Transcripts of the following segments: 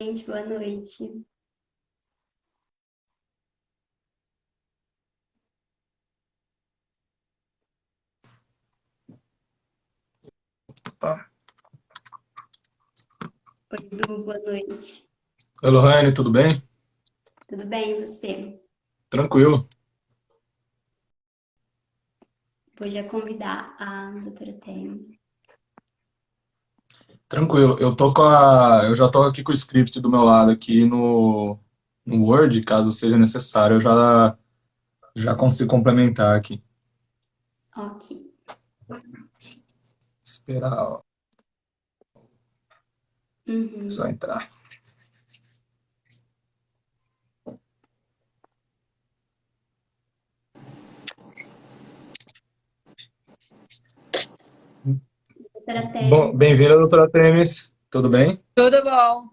Gente, boa noite. Tá. Oi, Du, boa noite. Oi, Lohane, tudo bem? Tudo bem, e você? Tranquilo. Vou já convidar a doutora Temi. Tranquilo. Eu já tô aqui com o script do meu lado aqui no Word, caso seja necessário, já consigo complementar aqui. Ok. Esperar, ó, só Uhum. entrar. Doutora Temi, Bom, bem-vinda, doutora Temis. Tudo bem? Tudo bom,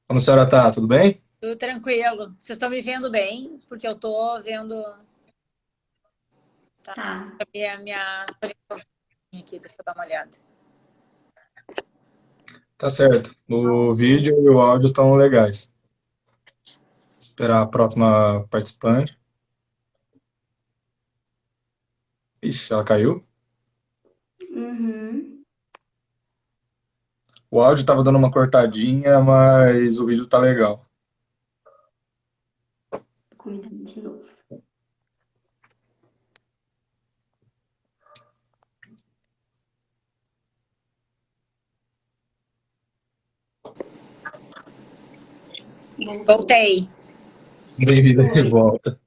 Como a senhora tá? Tudo bem? tudo tranquilo. Vocês estão me vendo bem? Porque eu tô vendo tá. a minha aqui, deixa eu dar uma olhada. Tá certo. O vídeo e o áudio estão legais. Esperar a próxima participante. Ixi, ela caiu. Uhum. O áudio tava dando uma cortadinha, mas o vídeo tá legal. Vou convidar de novo. Voltou. Voltei. Bem-vinda de Oi. volta.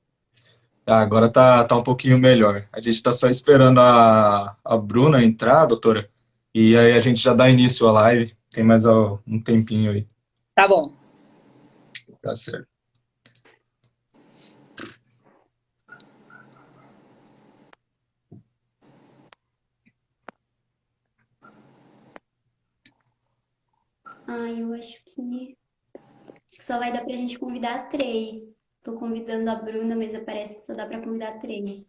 Ah, agora tá um pouquinho melhor. A gente tá só esperando a Bruna entrar, doutora, e aí a gente já dá início à live. Tem mais um tempinho aí. Tá bom. Tá certo. Eu acho que só vai dar pra gente convidar três. Tô convidando a Bruna, mas parece que só dá pra convidar três.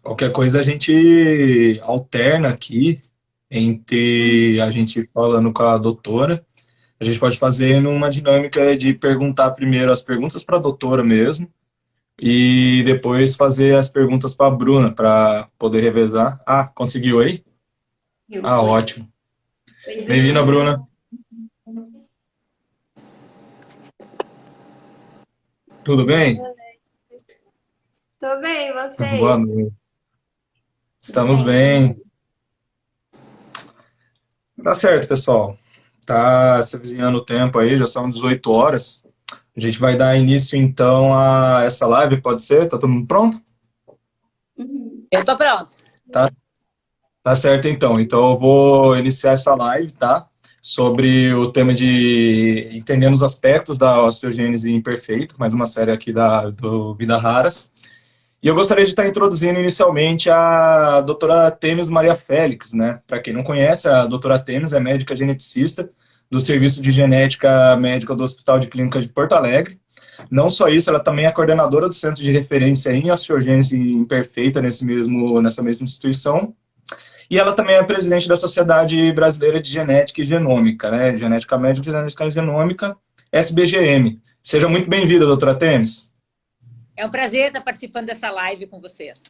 Qualquer coisa a gente alterna aqui entre a gente falando com a doutora. A gente pode fazer numa dinâmica de perguntar primeiro as perguntas para a doutora mesmo e depois fazer as perguntas para a Bruna para poder revezar. Ah, conseguiu aí? Viu? Ah, Foi. ótimo. Oi, Bem-vinda, Bruna. Bruna. Tudo bem? Tô bem, e Boa vocês? noite. Tudo Estamos bem também. bem. Tá certo, pessoal. Tá se avizinhando o tempo aí, já são 18 horas. A gente vai dar início então a essa live, pode ser? Tá todo mundo pronto? Uhum. Eu tô pronto. Tá, tá certo então. Então eu vou iniciar essa live, tá? Sobre o tema de entendendo os aspectos da osteogênese imperfeita, mais uma série aqui do Vida Raras. E eu gostaria de estar introduzindo inicialmente a doutora Temis Maria Félix, né? Para quem não conhece, a doutora Temis é médica geneticista do Serviço de Genética Médica do Hospital de Clínicas de Porto Alegre. Não só isso, ela também é coordenadora do Centro de Referência em Osteogênese Imperfeita nessa mesma instituição. E ela também é presidente da Sociedade Brasileira de Genética e Genômica, né? Genética Médica e Genética Genômica, SBGM. Seja muito bem-vinda, doutora Temis. É um prazer estar participando dessa live com vocês.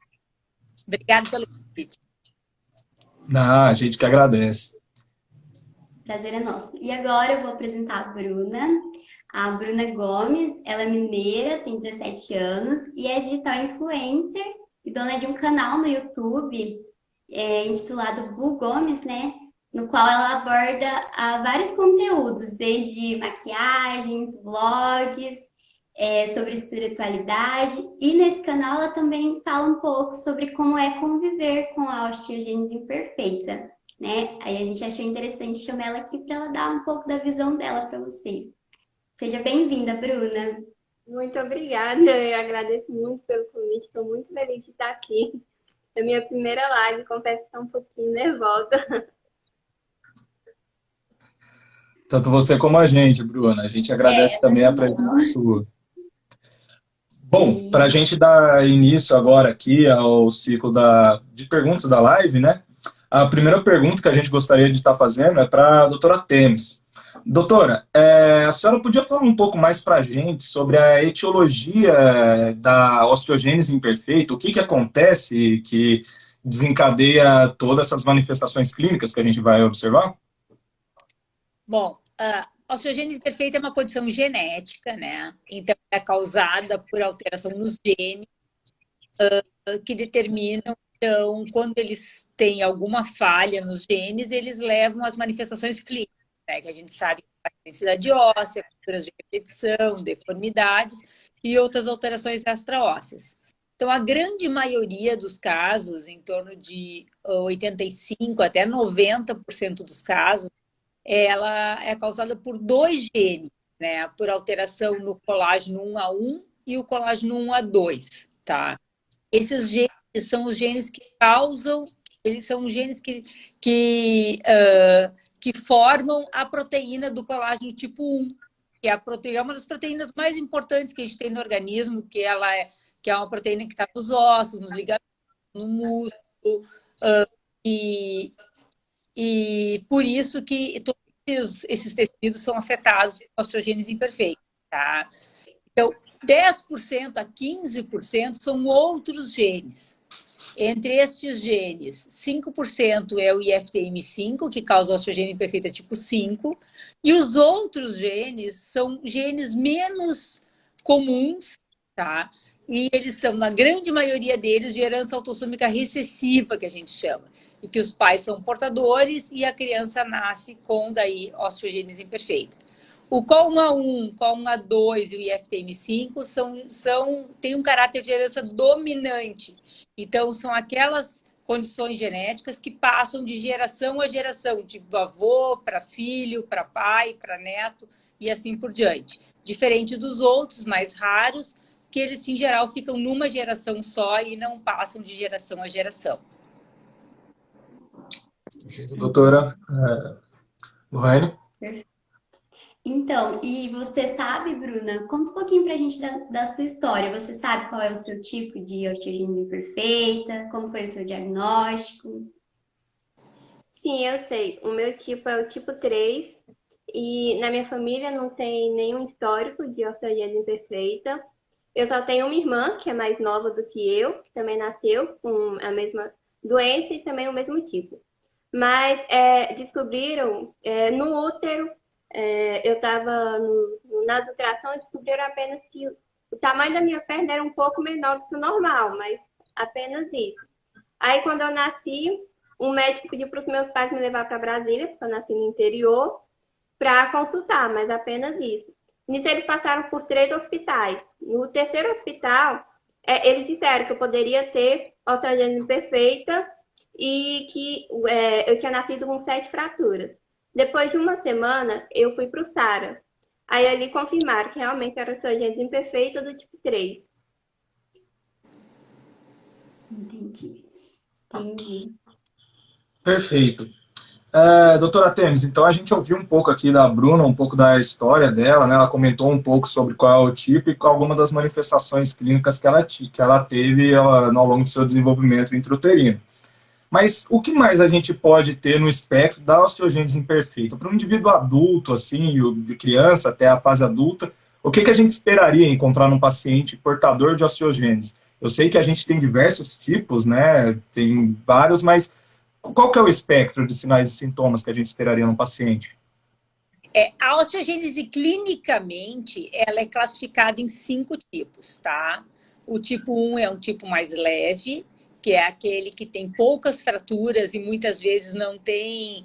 Obrigada pelo convite. A gente que agradece. Prazer é nosso. E agora eu vou apresentar a Bruna. A Bruna Gomes, ela é mineira, tem 17 anos e é digital influencer e dona de um canal no YouTube intitulado Bu Gomes, né? No qual ela aborda vários conteúdos, desde maquiagens, vlogs, sobre espiritualidade. E nesse canal ela também fala um pouco sobre como é conviver com a osteogênese imperfeita, né? Aí a gente achou interessante chamar ela aqui para ela dar um pouco da visão dela para vocês. Seja bem-vinda, Bruna. Muito obrigada, eu agradeço muito pelo convite, estou muito feliz de estar aqui. É minha primeira live, confesso que estou um pouquinho nervosa. Tanto você como a gente, Bruna. A gente agradece É, também a presença normal. sua. Bom, para a Beleza. gente dar início agora aqui ao ciclo de perguntas da live, né? A primeira pergunta que a gente gostaria de estar fazendo é para a doutora Temes. Doutora, a senhora podia falar um pouco mais para a gente sobre a etiologia da osteogênese imperfeita, o que acontece que desencadeia todas essas manifestações clínicas que a gente vai observar? Bom, a osteogênese perfeita é uma condição genética, né? Então, é causada por alteração nos genes que determinam, então, quando eles têm alguma falha nos genes, eles levam às manifestações clínicas, né? Que a gente sabe que é a densidade óssea, fraturas de repetição, deformidades e outras alterações extraósseas. Então, a grande maioria dos casos, em torno de 85% até 90% dos casos, ela é causada por dois genes, né? Por alteração no colágeno 1A1 e o colágeno 1A2, tá? Esses genes são os genes que causam, eles são os genes que formam a proteína do colágeno tipo 1, que é, é uma das proteínas mais importantes que a gente tem no organismo, que é uma proteína que está nos ossos, nos ligamentos, no músculo, e, e por isso que todos esses tecidos são afetados por osteogênese imperfeita, tá? Então, 10% a 15% são outros genes. Entre estes genes, 5% é o IFTM5, que causa osteogênese imperfeita tipo 5, e os outros genes são genes menos comuns, tá? E eles são, na grande maioria deles, de herança autossômica recessiva, que a gente chama, e que os pais são portadores e a criança nasce com, daí, osteogênese imperfeita. O COL1A1, COL1A2 e o IFTM5 têm um caráter de herança dominante. Então, são aquelas condições genéticas que passam de geração a geração, de avô para filho, para pai, para neto e assim por diante. Diferente dos outros, mais raros, que eles, em geral, ficam numa geração só e não passam de geração a geração. Doutora Lohane? Então, e você sabe, Bruna, conta um pouquinho pra gente da sua história. Você sabe qual é o seu tipo de osteogênese imperfeita? Como foi o seu diagnóstico? Sim, eu sei. O meu tipo é o tipo 3 e na minha família não tem nenhum histórico de osteogênese imperfeita. Eu só tenho uma irmã, que é mais nova do que eu, que também nasceu com a mesma doença e também o mesmo tipo. Mas descobriram no útero, eu estava nas ultrassons, descobriram apenas que o tamanho da minha perna era um pouco menor do que o normal, mas apenas isso. Aí, quando eu nasci, um médico pediu para os meus pais me levar para Brasília, porque eu nasci no interior, para consultar, mas apenas isso. Nisso, eles passaram por 3 hospitais. No terceiro hospital, eles disseram que eu poderia ter osteogênese perfeita e que eu tinha nascido com 7 fraturas. Depois de uma semana, eu fui para o SARA. Aí ali confirmaram que realmente era osteogênese imperfeita do tipo 3. Entendi. Entendi. Perfeito. Doutora Temes, então a gente ouviu um pouco aqui da Bruna, um pouco da história dela, né? Ela comentou um pouco sobre qual é o tipo e algumas das manifestações clínicas que ela teve ao longo do seu desenvolvimento intrauterino. Mas o que mais a gente pode ter no espectro da osteogênese imperfeita? Para um indivíduo adulto, assim, de criança até a fase adulta, o que a gente esperaria encontrar num paciente portador de osteogênese? Eu sei que a gente tem diversos tipos, né? Tem vários, mas qual que é o espectro de sinais e sintomas que a gente esperaria num paciente? A osteogênese, clinicamente, ela é classificada em 5 tipos, tá? O tipo 1 é um tipo mais leve, que é aquele que tem poucas fraturas e muitas vezes não tem...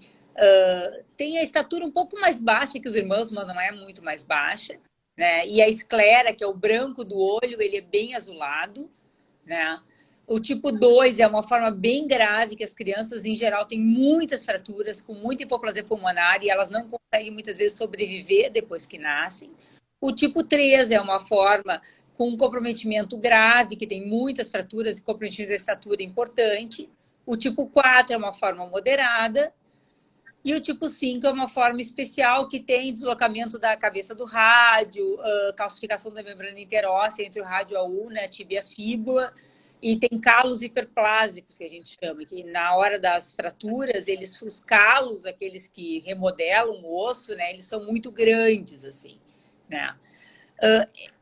tem a estatura um pouco mais baixa que os irmãos, mas não é muito mais baixa, né? E a esclera, que é o branco do olho, ele é bem azulado, né? O tipo 2 é uma forma bem grave, que as crianças, em geral, têm muitas fraturas, com muita hipoplasia pulmonar, e elas não conseguem, muitas vezes, sobreviver depois que nascem. O tipo 3 é uma forma com um comprometimento grave, que tem muitas fraturas e comprometimento da estatura importante. O tipo 4 é uma forma moderada. E o tipo 5 é uma forma especial que tem deslocamento da cabeça do rádio, calcificação da membrana interóssea entre o rádio AU, né, a tíbia e a fíbula, E tem calos hiperplásicos, que a gente chama, que na hora das fraturas, os calos, aqueles que remodelam o osso, né, eles são muito grandes, assim, né?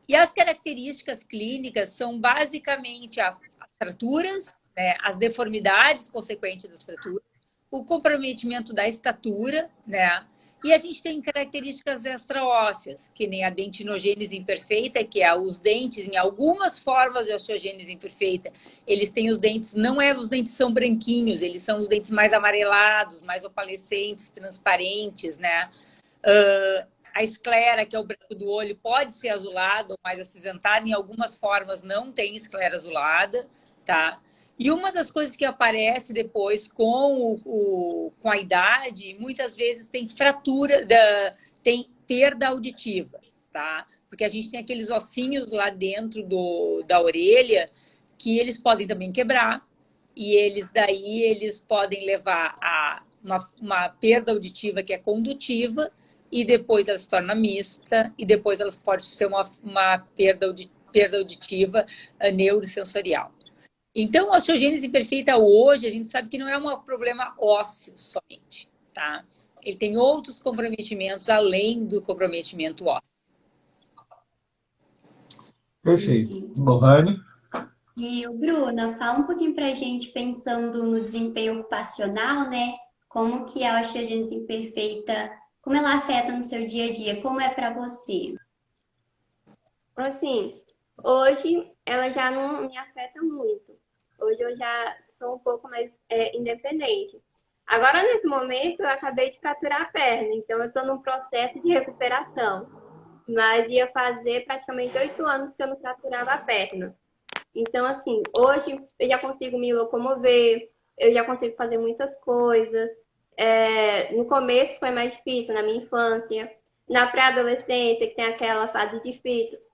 E as características clínicas são basicamente as fraturas, né, as deformidades consequentes das fraturas, o comprometimento da estatura, né? E a gente tem características extraósseas, que nem a dentinogênese imperfeita, que é os dentes, em algumas formas de osteogênese imperfeita, eles têm os dentes, não é os dentes são branquinhos, eles são os dentes mais amarelados, mais opalescentes, transparentes, né? A esclera, que é o branco do olho, pode ser azulada ou mais acinzentada, em algumas formas não tem esclera azulada, tá? E uma das coisas que aparece depois com a idade, muitas vezes tem fratura, tem perda auditiva, tá? Porque a gente tem aqueles ossinhos lá dentro da orelha que eles podem também quebrar e eles podem levar a uma perda auditiva que é condutiva e depois ela se torna mista e depois elas podem ser uma perda auditiva neurosensorial. Então, a osteogênese imperfeita hoje, a gente sabe que não é um problema ósseo somente, tá? Ele tem outros comprometimentos além do comprometimento ósseo. Perfeito. Lohane? E o Bruna, fala um pouquinho pra gente, pensando no desempenho ocupacional, né? Como que a osteogênese imperfeita, como ela afeta no seu dia a dia? Como é pra você? Assim, hoje ela já não me afeta muito. Hoje eu já sou um pouco mais independente. Agora, nesse momento, eu acabei de fraturar a perna, então eu estou num processo de recuperação. Mas ia fazer praticamente 8 anos que eu não fraturava a perna. Então, assim, hoje eu já consigo me locomover, eu já consigo fazer muitas coisas. No começo foi mais difícil, na minha infância. Na pré-adolescência, que tem aquela fase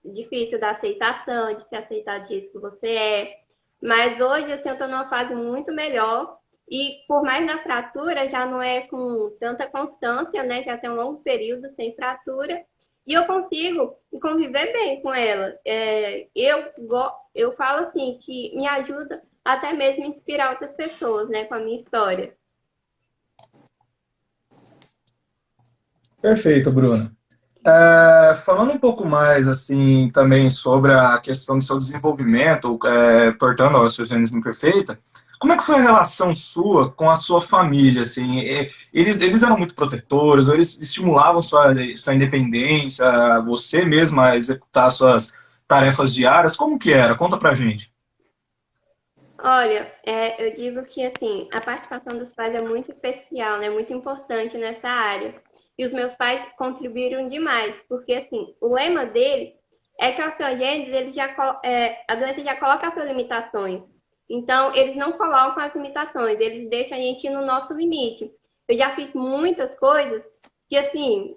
difícil da aceitação, de se aceitar do jeito que você é. Mas hoje, assim, eu estou numa fase muito melhor. E por mais na fratura, já não é com tanta constância, né? Já tem um longo período sem fratura. E eu consigo conviver bem com ela. Eu falo assim, que me ajuda até mesmo a inspirar outras pessoas, né? Com a minha história. Perfeito, Bruna. Falando um pouco mais, assim, também sobre a questão do seu desenvolvimento, portando a osteogênese imperfeita, como é que foi a relação sua com a sua família, assim? Eles eram muito protetores, ou eles estimulavam sua independência, você mesma a executar suas tarefas diárias? Como que era? Conta pra gente. Olha, eu digo que assim, a participação dos pais é muito especial, né? Muito importante nessa área. E os meus pais contribuíram demais, porque assim, o lema deles é que a osteogênese, a doença já coloca as suas limitações. Então, eles não colocam as limitações, eles deixam a gente ir no nosso limite. Eu já fiz muitas coisas que, assim,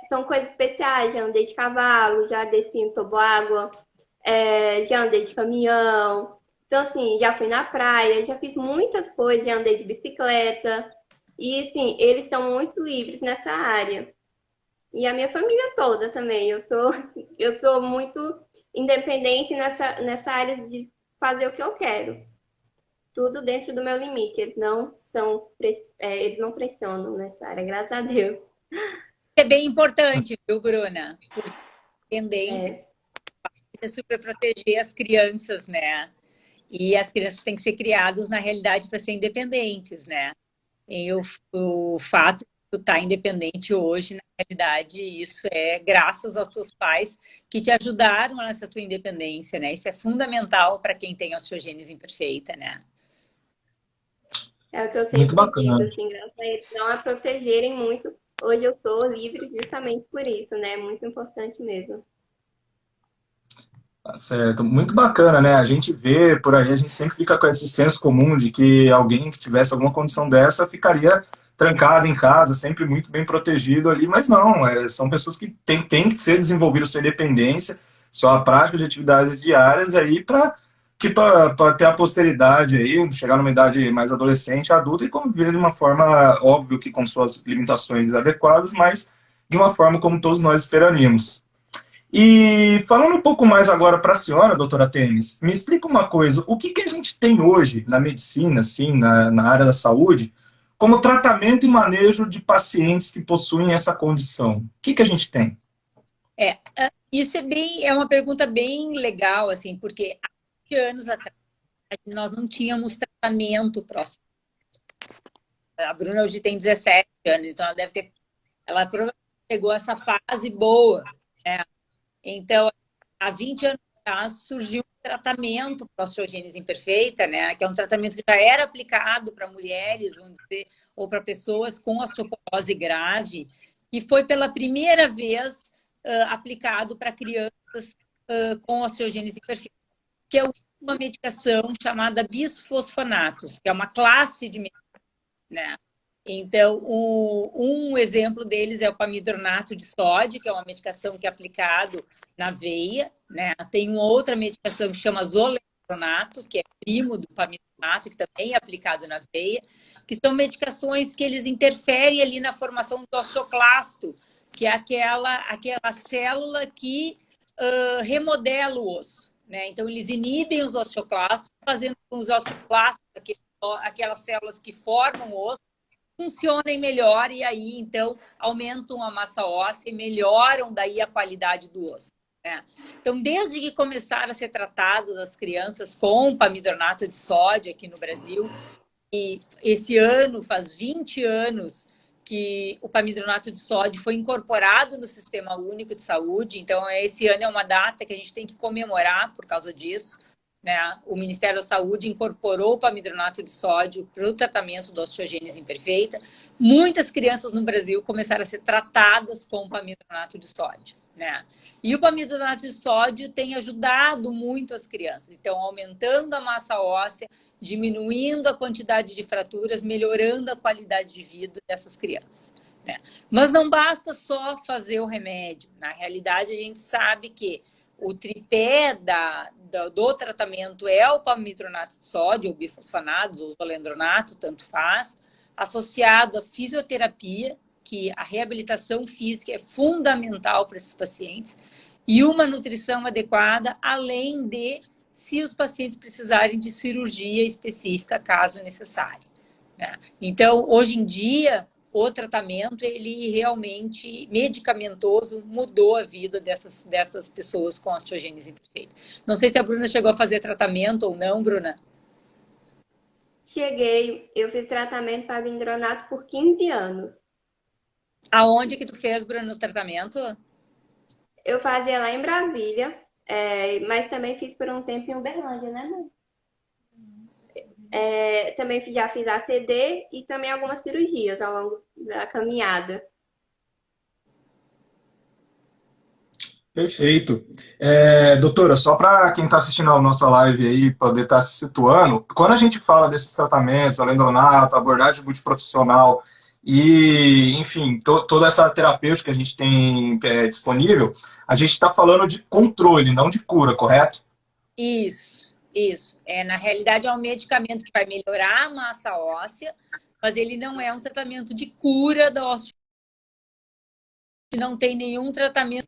são coisas especiais. Já andei de cavalo, já desci em toboágua, já andei de caminhão. Então, assim, já fui na praia, já fiz muitas coisas, já andei de bicicleta. E, assim, eles são muito livres nessa área. E a minha família toda também. Eu sou muito independente nessa área de fazer o que eu quero. Tudo dentro do meu limite. Eles não pressionam nessa área, graças a Deus. É bem importante, viu, Bruna? Porque a tendência é super proteger as crianças, né? E as crianças têm que ser criadas, na realidade, para ser independentes, né? E o fato de tu estar independente hoje, na realidade, isso é graças aos teus pais que te ajudaram nessa tua independência, né? Isso é fundamental para quem tem osteogênese imperfeita, né? É o que eu Muito sempre bacana. digo, assim, graças a eles não a protegerem muito. Hoje eu sou livre justamente por isso, né? É muito importante mesmo. Tá certo, muito bacana, né? A gente vê por aí, a gente sempre fica com esse senso comum de que alguém que tivesse alguma condição dessa ficaria trancado em casa, sempre muito bem protegido ali, mas não, são pessoas que têm que ser desenvolvidas sua independência, sua prática de atividades diárias aí para ter a posteridade aí, chegar numa idade mais adolescente, adulta e conviver de uma forma, óbvio que com suas limitações adequadas, mas de uma forma como todos nós esperaríamos. E falando um pouco mais agora para a senhora, doutora Tênis, me explica uma coisa, o que que a gente tem hoje na medicina, assim, na área da saúde, como tratamento e manejo de pacientes que possuem essa condição? O que que a gente tem? Isso é uma pergunta bem legal, assim, porque há 20 anos atrás nós não tínhamos tratamento próximo. A Bruna hoje tem 17 anos, então ela provavelmente pegou essa fase boa, né? Então, há 20 anos atrás surgiu um tratamento para osteogênese imperfeita, né? Que é um tratamento que já era aplicado para mulheres, vamos dizer, ou para pessoas com osteoporose grave, que foi pela primeira vez aplicado para crianças com osteogênese imperfeita, que é uma medicação chamada bisfosfonatos, que é uma classe de medicamentos, né? Então, um exemplo deles é o pamidronato de sódio, que é uma medicação que é aplicado na veia, né? Tem uma outra medicação que chama zolendronato, que é primo do pamidronato, que também é aplicado na veia, que são medicações que eles interferem ali na formação do osteoclasto, que é aquela célula que remodela o osso, né? Então, eles inibem os osteoclastos, fazendo com os osteoclastos, aquelas células que formam o osso, funcionem melhor e aí, então, aumentam a massa óssea e melhoram daí a qualidade do osso, né? Então, desde que começaram a ser tratadas as crianças com pamidronato de sódio aqui no Brasil, e esse ano faz 20 anos que o pamidronato de sódio foi incorporado no Sistema Único de Saúde, então esse ano é uma data que a gente tem que comemorar por causa disso, né? O Ministério da Saúde incorporou o pamidronato de sódio para o tratamento da osteogênese imperfeita. Muitas crianças no Brasil começaram a ser tratadas com o pamidronato de sódio, né? E o pamidronato de sódio tem ajudado muito as crianças, então aumentando a massa óssea, diminuindo a quantidade de fraturas, melhorando a qualidade de vida dessas crianças, né? Mas não basta só fazer o remédio. Na realidade, a gente sabe que o tripé do tratamento é o pamidronato de sódio, ou bifosfonados, ou zolendronato, tanto faz, associado à fisioterapia, que a reabilitação física é fundamental para esses pacientes, e uma nutrição adequada, além de, se os pacientes precisarem de cirurgia específica, caso necessário, né? Então, hoje em dia, o tratamento, ele realmente, medicamentoso, mudou a vida dessas pessoas com osteogênese imperfeita. Não sei se a Bruna chegou a fazer tratamento ou não, Bruna. Cheguei, eu fiz tratamento para pamidronato por 15 anos. Aonde que tu fez, Bruna, o tratamento? Eu fazia lá em Brasília, mas também fiz por um tempo em Uberlândia, né, mãe? Também já fiz ACD e também algumas cirurgias ao longo da caminhada. Perfeito. Doutora, só para quem está assistindo a nossa live aí poder estar se situando, quando a gente fala desses tratamentos, alendronato, abordagem multiprofissional e, enfim, toda essa terapêutica que a gente tem disponível, a gente está falando de controle, não de cura, correto? Isso. Na realidade, é um medicamento que vai melhorar a massa óssea, mas ele não é um tratamento de cura da osteoporose. Não tem nenhum tratamento.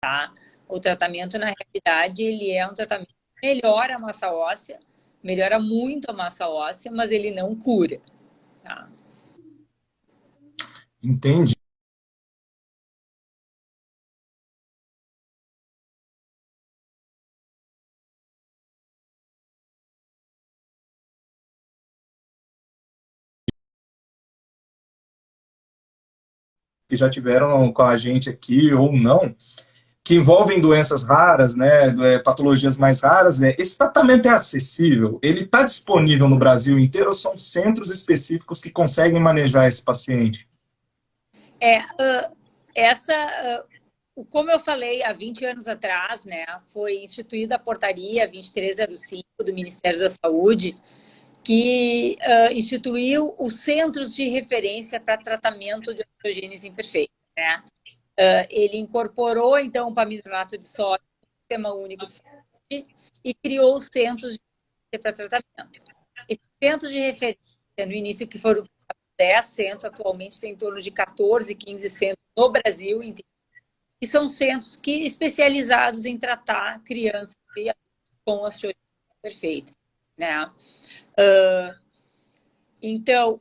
Tá? O tratamento, na realidade, ele é um tratamento que melhora a massa óssea, melhora muito a massa óssea, mas ele não cura. Tá? Entendi. Que já tiveram com a gente aqui ou não, que envolvem doenças raras, né, patologias mais raras, né, esse tratamento é acessível? Ele está disponível no Brasil inteiro ou são centros específicos que conseguem manejar esse paciente? Como eu falei, há 20 anos atrás, né, foi instituída a portaria 2305 do Ministério da Saúde, que instituiu os centros de referência para tratamento de osteogênese imperfeita, né? Ele incorporou, então, o pamidronato de sódio no Sistema Único de Saúde e criou os centros de referência para tratamento. Esses centros de referência, no início, que foram 10 centros, atualmente tem em torno de 14, 15 centros no Brasil inteiro, que são centros especializados em tratar crianças e adultos com osteogenesis imperfeita, né? Então,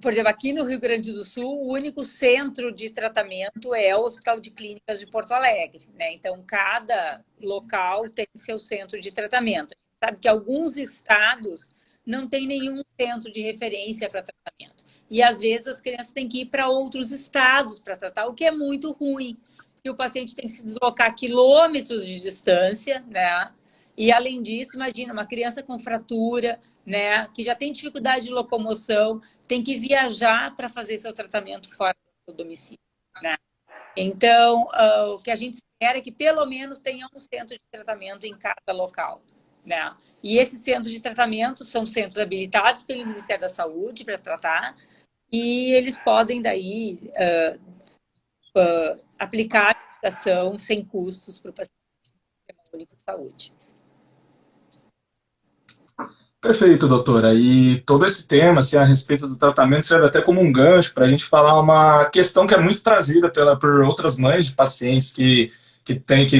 por exemplo, aqui no Rio Grande do Sul, o único centro de tratamento é o Hospital de Clínicas de Porto Alegre, né? Então, cada local tem seu centro de tratamento. A gente sabe que alguns estados não tem nenhum centro de referência para tratamento. E, às vezes, as crianças têm que ir para outros estados para tratar, o que é muito ruim. E o paciente tem que se deslocar quilômetros de distância, né? E, além disso, imagina, uma criança com fratura, né, que já tem dificuldade de locomoção, tem que viajar para fazer seu tratamento fora do seu domicílio, né? Então, o que a gente espera é que pelo menos tenha um centro de tratamento em cada local, né? E esses centros de tratamento são centros habilitados pelo Ministério da Saúde para tratar, e eles podem daí aplicar a medicação sem custos para o paciente do Sistema Único de Saúde. Perfeito, doutora. E todo esse tema, assim, a respeito do tratamento, serve até como um gancho para a gente falar uma questão que é muito trazida por outras mães de pacientes que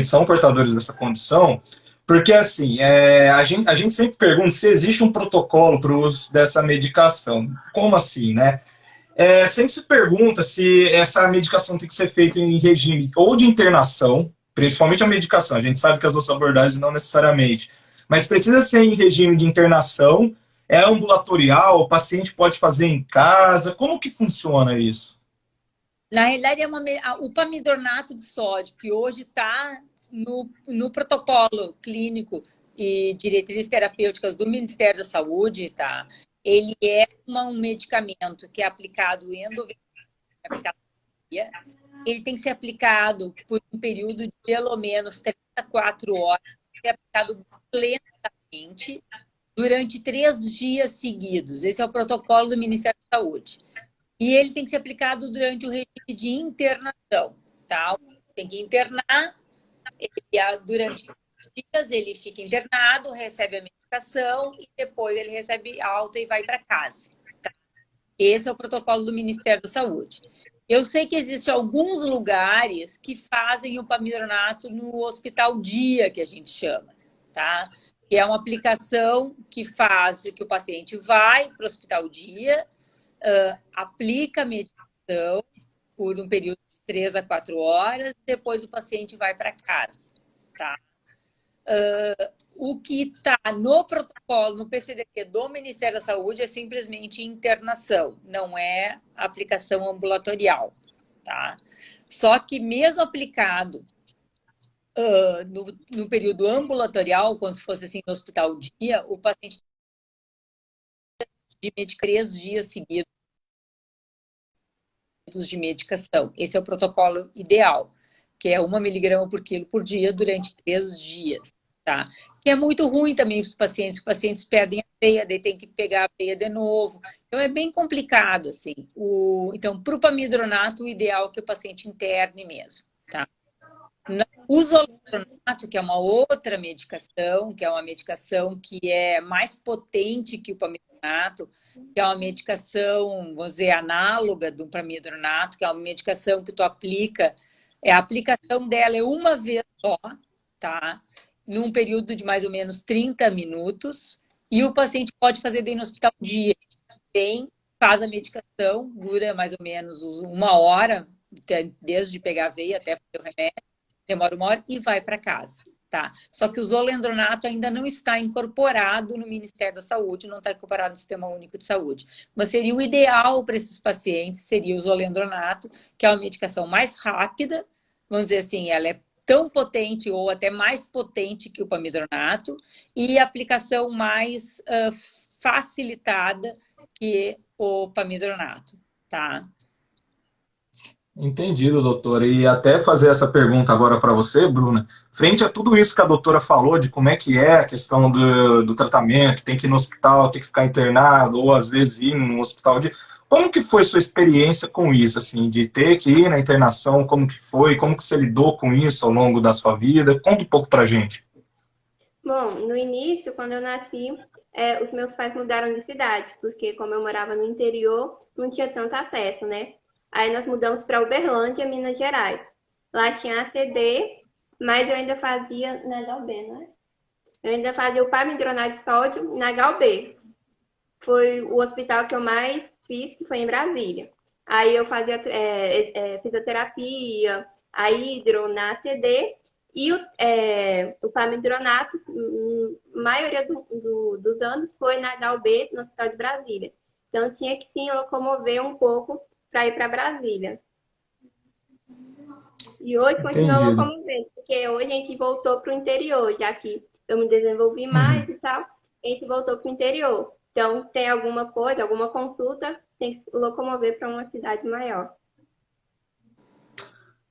são portadores dessa condição, porque, assim, a gente sempre pergunta se existe um protocolo para o uso dessa medicação. Como assim, né? Sempre se pergunta se essa medicação tem que ser feita em regime ou de internação, principalmente a medicação. A gente sabe que as outras abordagens não necessariamente, mas precisa ser em regime de internação, é ambulatorial, o paciente pode fazer em casa, como que funciona isso? Na realidade, o pamidornato de sódio, que hoje está no protocolo clínico e diretrizes terapêuticas do Ministério da Saúde, tá? Ele é um medicamento que é aplicado endovenoso. Ele tem que ser aplicado por um período de pelo menos 3 a 4 horas, ser aplicado lentamente durante 3 dias seguidos. Esse é o protocolo do Ministério da Saúde. E ele tem que ser aplicado durante o regime de internação, tá? Tem que internar, durante dias ele fica internado, recebe a medicação e depois ele recebe alta e vai para casa. Tá? Esse é o protocolo do Ministério da Saúde. Eu sei que existem alguns lugares que fazem o pamidornato no hospital dia, que a gente chama, tá? Que é uma aplicação que faz que o paciente vai para o hospital dia, aplica a medicação por um período de 3 a 4 horas, depois o paciente vai para casa, tá? O que está no protocolo, no PCDT do Ministério da Saúde é simplesmente internação, não é aplicação ambulatorial, tá? Só que mesmo aplicado no período ambulatorial, como se fosse assim no hospital dia, o paciente de 3 dias seguidos de medicação. Esse é o protocolo ideal, que é 1 miligrama por quilo por dia durante 3 dias, tá? Que é muito ruim também para os pacientes perdem a veia, daí tem que pegar a veia de novo. Então, é bem complicado, assim. Então, para o pamidronato, o ideal é que o paciente interne mesmo, tá? O zoledronato, que é uma outra medicação, que é uma medicação que é mais potente que o pamidronato, que é uma medicação, vamos dizer, análoga do pamidronato, que é uma medicação que tu aplica, a aplicação dela é uma vez só, tá? Num período de mais ou menos 30 minutos, e o paciente pode fazer bem no hospital dia. Vem, faz a medicação, dura mais ou menos 1 hora, desde pegar a veia até fazer o remédio, demora 1 hora e vai para casa, tá? Só que o zolendronato ainda não está incorporado no Ministério da Saúde, não está incorporado no Sistema Único de Saúde. Mas seria o ideal para esses pacientes, seria o zolendronato, que é uma medicação mais rápida, vamos dizer assim, ela é tão potente ou até mais potente que o pamidronato e aplicação mais facilitada que o pamidronato, tá? Entendido, doutora. E até fazer essa pergunta agora para você, Bruna. Frente a tudo isso que a doutora falou, de como é que é a questão do tratamento, tem que ir no hospital, tem que ficar internado, ou às vezes ir no hospital de... Como que foi sua experiência com isso, assim, de ter que ir na internação, como que foi, como que você lidou com isso ao longo da sua vida? Conta um pouco pra gente. Bom, no início, quando eu nasci, os meus pais mudaram de cidade, porque como eu morava no interior, não tinha tanto acesso, né? Aí nós mudamos para Uberlândia, Minas Gerais. Lá tinha ACD, mas eu ainda fazia na HUB, né? Eu ainda fazia o palmidronato de sódio na HUB. Foi o hospital que eu mais fiz, que foi em Brasília. Aí eu fazia fisioterapia, a hidro na ACD e o palmidronato, a maioria dos anos, foi na HUB, no Hospital de Brasília. Então tinha que sim locomover um pouco para ir para Brasília. E hoje continua Entendido. locomovendo, porque hoje a gente voltou para o interior, já que eu me desenvolvi mais Uhum. e tal, a gente voltou para o interior. Então, tem alguma coisa, alguma consulta, tem que locomover para uma cidade maior.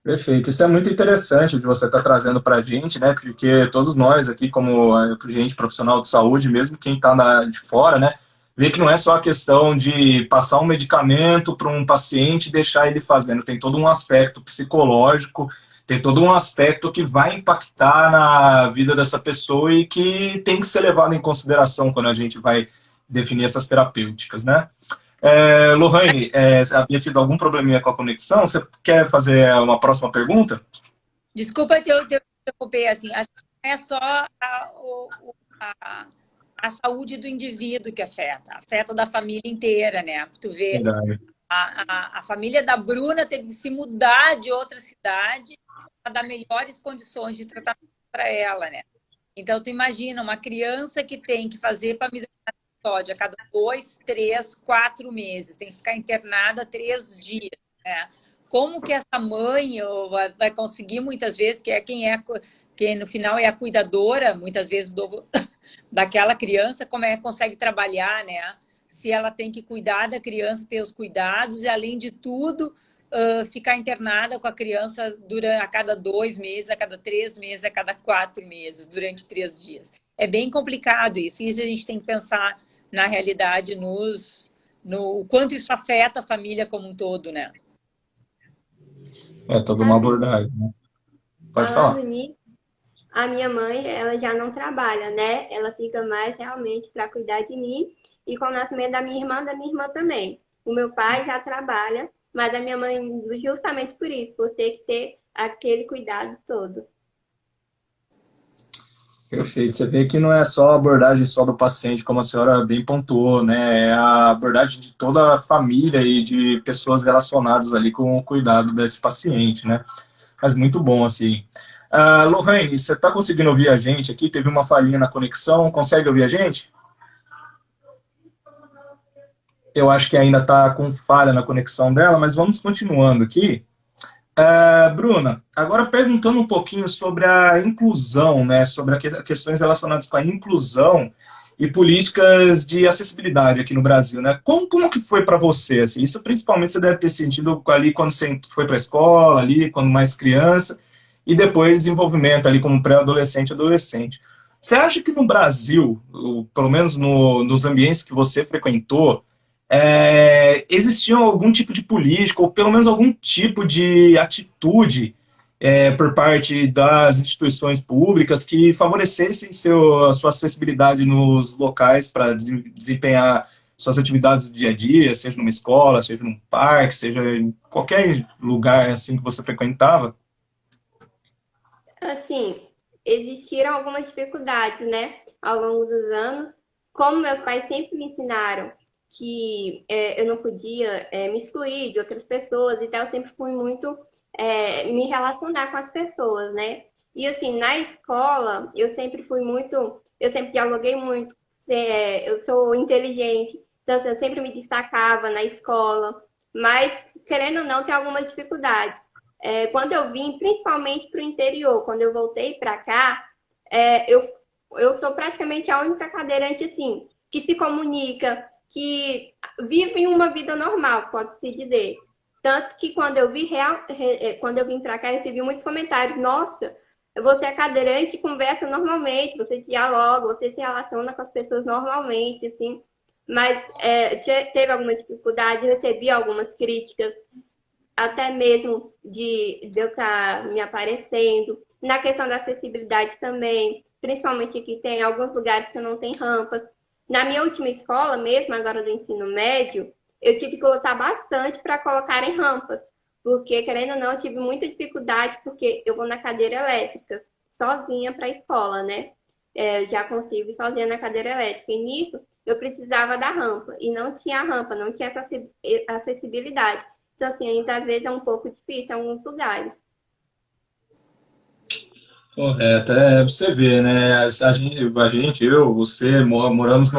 Perfeito. Isso é muito interessante o que você está trazendo para a gente, né? Porque todos nós aqui, como gente profissional de saúde, mesmo quem está de fora, né? Vê que não é só a questão de passar um medicamento para um paciente e deixar ele fazendo. Tem todo um aspecto psicológico, tem todo um aspecto que vai impactar na vida dessa pessoa e que tem que ser levado em consideração quando a gente vai definir essas terapêuticas, né? Lohane, havia tido algum probleminha com a conexão? Você quer fazer uma próxima pergunta? Desculpa te interromper, assim, acho que não é só a, a saúde do indivíduo que afeta da família inteira, né? Tu vê, Verdade. a família da Bruna teve que se mudar de outra cidade para dar melhores condições de tratamento para ela, né? Então, tu imagina uma criança que tem que fazer para sódio a cada 2, 3, 4 meses, tem que ficar internada 3 dias, né? Como que essa mãe vai conseguir muitas vezes, que é quem no final é a cuidadora, muitas vezes daquela criança, como é que consegue trabalhar, né? Se ela tem que cuidar da criança, ter os cuidados e além de tudo ficar internada com a criança a cada 2 meses, a cada 3 meses, a cada 4 meses, durante 3 dias. É bem complicado isso. Isso a gente tem que pensar na realidade no quanto isso afeta a família como um todo, né? É toda uma Assim, abordagem, né? Pode falando falar. nisso, a minha mãe, ela já não trabalha, né? Ela fica mais realmente para cuidar de mim e com o nascimento da minha irmã também. O meu pai já trabalha, mas a minha mãe, justamente por isso, por ter que ter aquele cuidado todo. Perfeito. Você vê que não é só a abordagem só do paciente, como a senhora bem pontuou, né? É a abordagem de toda a família e de pessoas relacionadas ali com o cuidado desse paciente, né? Mas muito bom, assim. Lohane, você está conseguindo ouvir a gente aqui? Teve uma falhinha na conexão, consegue ouvir a gente? Eu acho que ainda está com falha na conexão dela, mas vamos continuando aqui. Bruna, agora perguntando um pouquinho sobre a inclusão, né, sobre questões relacionadas com a inclusão e políticas de acessibilidade aqui no Brasil, né? Como que foi para você? Assim, isso principalmente você deve ter sentido ali quando você foi para a escola, ali quando mais criança, e depois desenvolvimento ali como pré-adolescente e adolescente. Você acha que no Brasil, pelo menos nos ambientes que você frequentou, existiam algum tipo de política, ou pelo menos algum tipo de atitude por parte das instituições públicas que favorecessem a sua acessibilidade nos locais para desempenhar suas atividades do dia a dia, seja numa escola, seja num parque, seja em qualquer lugar assim que você frequentava? Assim, existiram algumas dificuldades, né, ao longo dos anos. Como meus pais sempre me ensinaram que eu não podia me excluir de outras pessoas e tal, eu sempre fui muito me relacionar com as pessoas, né? E assim, na escola, eu sempre dialoguei muito, eu sou inteligente, então assim, eu sempre me destacava na escola, mas querendo ou não, tem algumas dificuldades. Quando eu vim, principalmente para o interior, quando eu voltei para cá, eu sou praticamente a única cadeirante assim que se comunica, que vive uma vida normal, pode-se dizer. Tanto que quando eu vim para cá, eu recebi muitos comentários. Nossa, você é cadeirante e conversa normalmente, você dialoga, você se relaciona com as pessoas normalmente, assim. Mas teve algumas dificuldades, eu recebi algumas críticas até mesmo de eu estar me aparecendo. Na questão da acessibilidade também, principalmente aqui tem alguns lugares que não tem rampas. Na minha última escola mesmo, agora do ensino médio, eu tive que lutar bastante para colocarem rampas, Porque, querendo ou não, eu tive muita dificuldade, porque eu vou na cadeira elétrica, sozinha para a escola, né? Eu já consigo ir sozinha na cadeira elétrica. E nisso, eu precisava da rampa. E não tinha rampa, não tinha essa acessibilidade. Então, assim, ainda às vezes é um pouco difícil em alguns lugares. Correto, você vê, né? Eu, você, moramos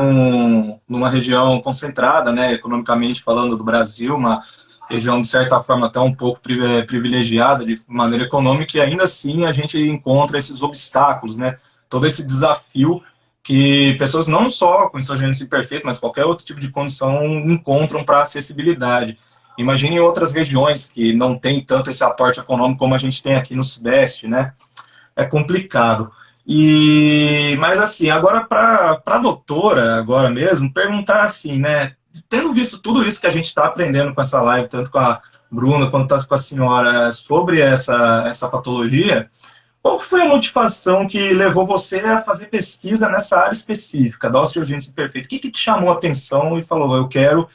numa região concentrada, né? Economicamente falando, do Brasil, uma região, de certa forma, até um pouco privilegiada de maneira econômica, e ainda assim a gente encontra esses obstáculos, né? Todo esse desafio que pessoas não só com insuficiência imperfeita, mas qualquer outro tipo de condição encontram para acessibilidade. Imagine em outras regiões que não tem tanto esse aporte econômico como a gente tem aqui no Sudeste, né? É complicado. Mas assim, agora para a doutora, agora mesmo, perguntar assim, né? Tendo visto tudo isso que a gente está aprendendo com essa live, tanto com a Bruna quanto com a senhora, sobre essa patologia, qual foi a motivação que levou você a fazer pesquisa nessa área específica da osteogênese imperfeita? O que te chamou a atenção e falou, quero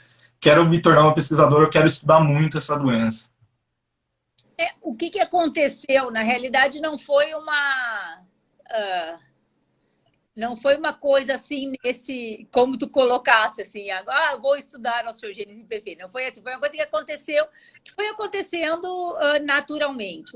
me tornar uma pesquisadora, eu quero estudar muito essa doença? O que aconteceu? Na realidade, não foi uma coisa assim, como tu colocaste, assim, vou estudar osteogênese imperfeita. Não foi assim, foi uma coisa que foi acontecendo naturalmente.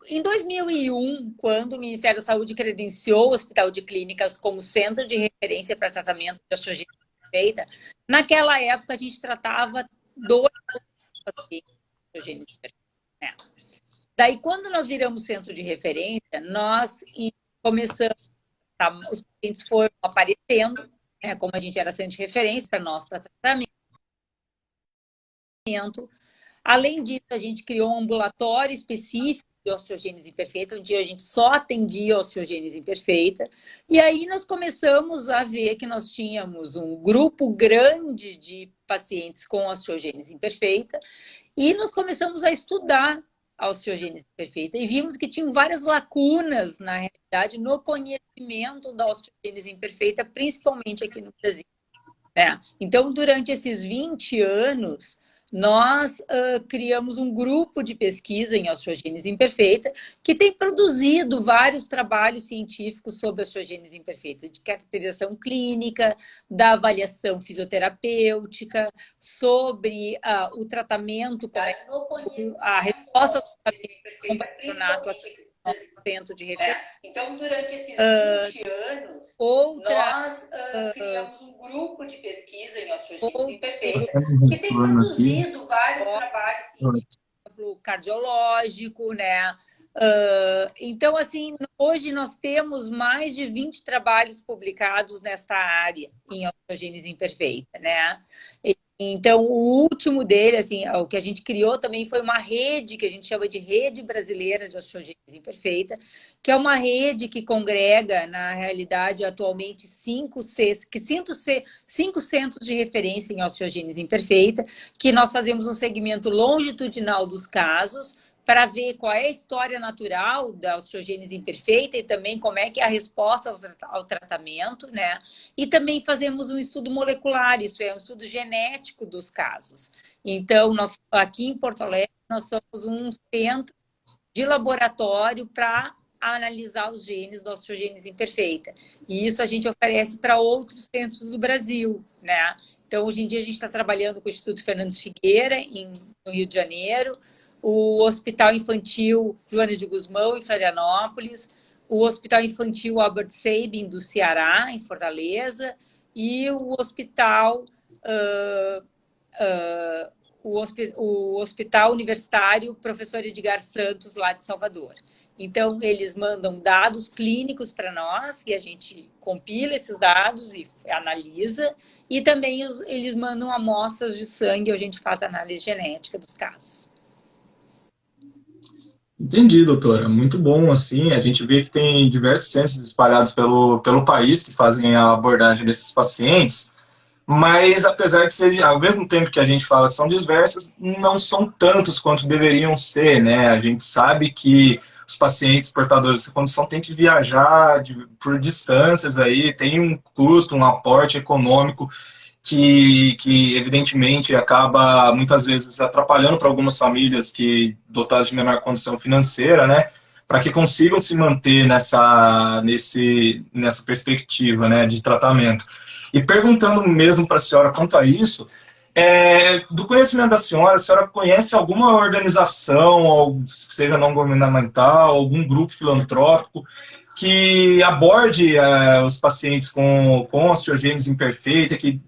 Em 2001, quando o Ministério da Saúde credenciou o Hospital de Clínicas como centro de referência para tratamento de osteogênese imperfeita, naquela época a gente tratava 2 pacientes de osteogênese imperfeita. Daí, quando nós viramos centro de referência, nós começamos, os pacientes foram aparecendo, né, como a gente era centro de referência para nós, para tratamento. Além disso, a gente criou um ambulatório específico de osteogênese imperfeita, onde a gente só atendia osteogênese imperfeita. E aí nós começamos a ver que nós tínhamos um grupo grande de pacientes com osteogênese imperfeita e nós começamos a estudar a osteogênese imperfeita e vimos que tinham várias lacunas, na realidade, no conhecimento da osteogênese imperfeita, principalmente aqui no Brasil. Então, durante esses 20 anos, nós criamos um grupo de pesquisa em osteogênese imperfeita que tem produzido vários trabalhos científicos sobre osteogênese imperfeita, de caracterização clínica, da avaliação fisioterapêutica, sobre o tratamento, a resposta ao tratamento com patronato aqui no nosso centro de referência. Então, durante esses 20 anos, nós criamos um grupo de pesquisa em osteogênese imperfeita que tem produzido vários trabalhos científicos. Cardiológico, né? Então, assim, hoje nós temos mais de 20 trabalhos publicados nessa área em osteogênese imperfeita, né? Então, o último dele, assim, o que a gente criou também foi uma rede que a gente chama de Rede Brasileira de Osteogênese Imperfeita, que é uma rede que congrega, na realidade, atualmente 5 centros de referência em osteogênese imperfeita, que nós fazemos um segmento longitudinal dos casos, para ver qual é a história natural da osteogênese imperfeita e também como é que é a resposta ao tratamento, né? E também fazemos um estudo molecular, isso é, um estudo genético dos casos. Então, nós, aqui em Porto Alegre, nós somos um centro de laboratório para analisar os genes da osteogênese imperfeita. E isso a gente oferece para outros centros do Brasil, né? Então, hoje em dia, a gente está trabalhando com o Instituto Fernandes Figueira, no Rio de Janeiro, o Hospital Infantil Joana de Guzmão, em Florianópolis, o Hospital Infantil Albert Sabin, do Ceará, em Fortaleza, e o Hospital, o Hospital Universitário Professor Edgar Santos, lá de Salvador. Então, eles mandam dados clínicos para nós, e a gente compila esses dados e analisa, e também eles mandam amostras de sangue, e a gente faz análise genética dos casos. Entendi, doutora. Muito bom, assim, a gente vê que tem diversos centros espalhados pelo país que fazem a abordagem desses pacientes, mas apesar de ser, ao mesmo tempo que a gente fala que são diversos, não são tantos quanto deveriam ser, né? A gente sabe que os pacientes portadores dessa condição têm que viajar por distâncias aí, tem um custo, um aporte econômico, que evidentemente acaba muitas vezes atrapalhando para algumas famílias que dotadas de menor condição financeira, né, para que consigam se manter nessa perspectiva, né, de tratamento. E perguntando mesmo para a senhora quanto a isso, do conhecimento da senhora, a senhora conhece alguma organização, ou seja não governamental, algum grupo filantrópico, que aborde os pacientes com osteogênese imperfeita, que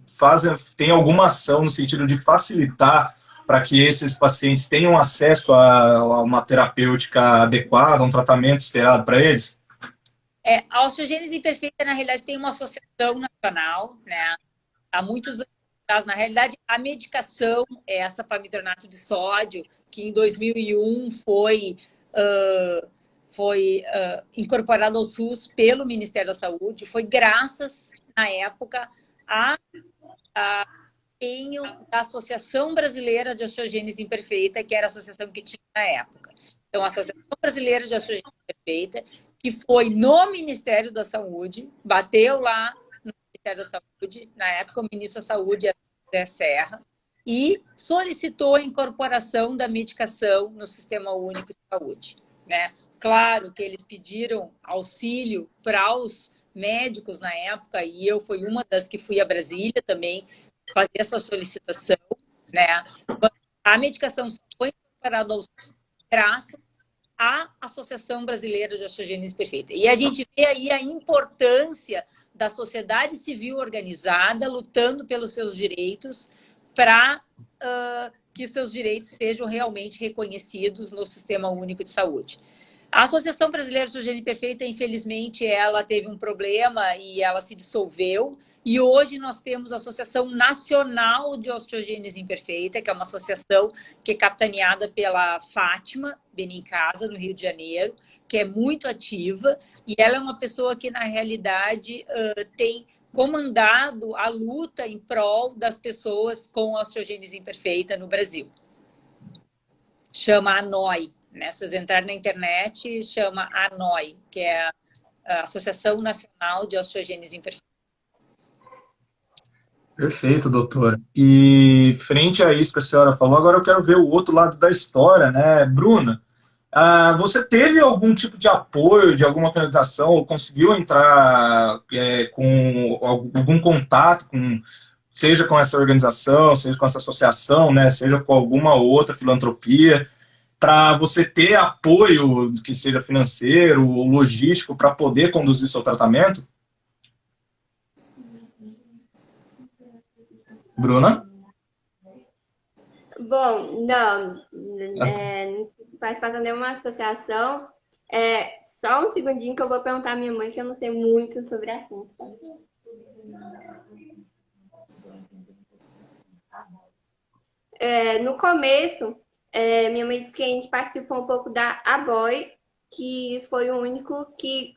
tem alguma ação no sentido de facilitar para que esses pacientes tenham acesso a uma terapêutica adequada, um tratamento esperado para eles? A osteogênese imperfeita, na realidade, tem uma associação nacional, né? Há muitos anos atrás, na realidade, a medicação é essa pamitronato de sódio, que em 2001 foi incorporado ao SUS pelo Ministério da Saúde. Foi graças, na época, a empenho da Associação Brasileira de Osteogênese Imperfeita, que era a associação que tinha na época. Então, a Associação Brasileira de Osteogênese Imperfeita, que foi no Ministério da Saúde, bateu lá no Ministério da Saúde, na época o ministro da Saúde era José Serra, e solicitou a incorporação da medicação no Sistema Único de Saúde, né? Claro que eles pediram auxílio para os médicos na época, e eu fui uma das que fui a Brasília também fazer essa solicitação, né? A medicação foi incorporada ao SUS graças à Associação Brasileira de Osteogênese Imperfeita. E a gente vê aí a importância da sociedade civil organizada lutando pelos seus direitos para que seus direitos sejam realmente reconhecidos no Sistema Único de Saúde. A Associação Brasileira de Osteogênese Imperfeita, infelizmente, ela teve um problema e ela se dissolveu. E hoje nós temos a Associação Nacional de Osteogênese Imperfeita, que é uma associação que é capitaneada pela Fátima Benincasa, no Rio de Janeiro, que é muito ativa. E ela é uma pessoa que, na realidade, tem comandado a luta em prol das pessoas com osteogênese imperfeita no Brasil. Chama ANOI, né? Se vocês entrarem na internet, chama ANOI, que é a Associação Nacional de Osteogênese Imperfeita. Perfeito, doutora. E frente a isso que a senhora falou, agora eu quero ver o outro lado da história, né? Bruna, você teve algum tipo de apoio de alguma organização ou conseguiu entrar com algum contato, seja com essa organização, seja com essa associação, né? Seja com alguma outra filantropia, para você ter apoio, que seja financeiro ou logístico, para poder conduzir seu tratamento? Bruna? Bom, não faz parte de nenhuma associação. Só um segundinho que eu vou perguntar à minha mãe, que eu não sei muito sobre a assunto. No começo, minha mãe disse que a gente participou um pouco da ABOI, que foi o único que